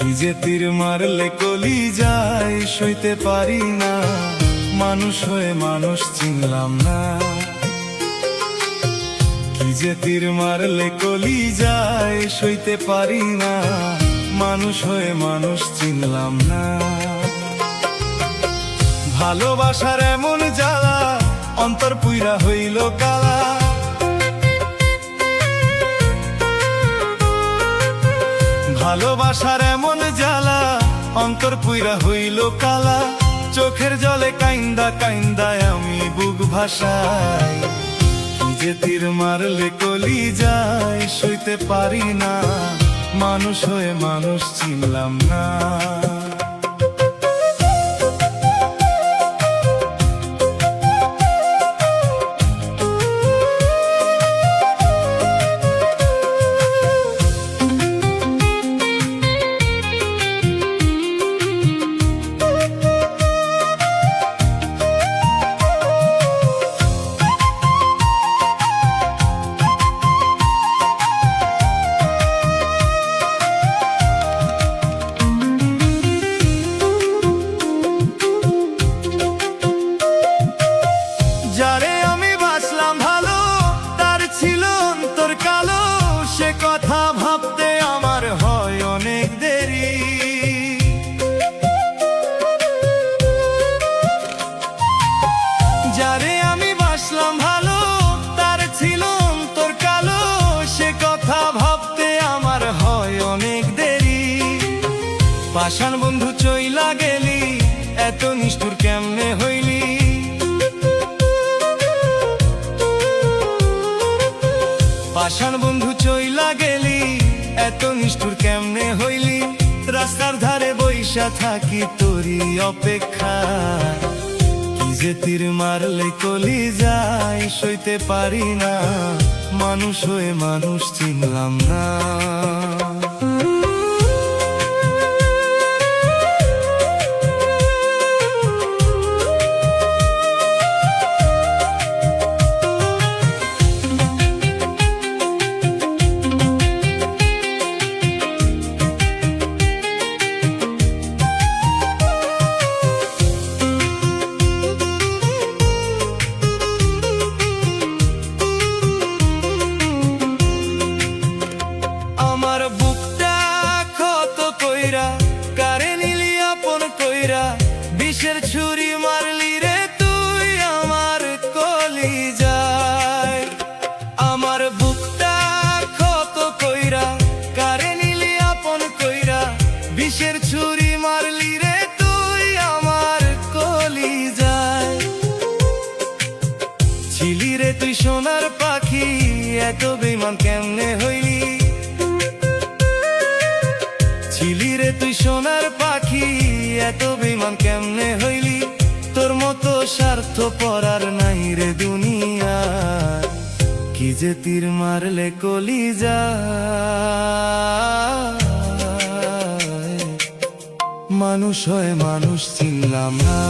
কি যে তীর মারলে কলি যায় সইতে পারি না, মানুষ হয়ে মানুষ চিনলাম না। কি যে তীর মারলে কলি যায় সইতে পারি না, মানুষ হয়ে মানুষ চিনলাম না। ভালোবাসার এমন জ্বালা অন্তর পুইরা হইল কালা, ভালোবাসার এমন জ্বালা অন্তর পুইরা হইল কালা। চোখের জলে কাইন্দা কাইন্দায় আমি বুক ভাসাই, কি যে তীর মারলে কলি যায় সইতে পারি না, মানুষ হয়ে মানুষ চিনলাম না। যারে আমি বাসলাম ভালো তার ছিল অন্তর কালো, সে কথা ভাবতে আমার হয় অনেক দেরি। যারে আমি বাসলাম ভালো তার ছিল অন্তর কালো, সে কথা ভাবতে আমার হয় অনেক দেরি। পাষাণ বন্ধু চইলা গেলি, এত নিষ্ঠুর কেমনে হইলি। পাষাণ বন্ধু চইলা গেলি, এত নিষ্ঠুর কেমনে হইলি। রাস্তার ধারে বইসা থাকি তোরি অপেক্ষা, কি যে তীর মারলে কলি যায় সইতে পারি না, মানুষ হয়ে মানুষ চিনলাম না। আমার বুকটা ক্ষত কইরা কারে নিলি আপন কইরা, বিষের ছুরি মারলি রে তুই আমার কলিজায়। আমার বুকটা ক্ষত কইরা কারে নিলি আপন কইরা, বিষের ছুরি মারলি রে তুই আমার কলিজায়। ছিলি রে তুই সোনার পাখি, এত বেঈমান কেমনে হইলি। ছিলি রে তুই সোনার পাখি, এত বেঈমান কেমনে হইলি। তোর মতো স্বার্থপর আর নাই রে দুনিয়ায়, কি যে তীর মারলে কলি যায়, মানুষ হয়ে মানুষ চিনলাম না।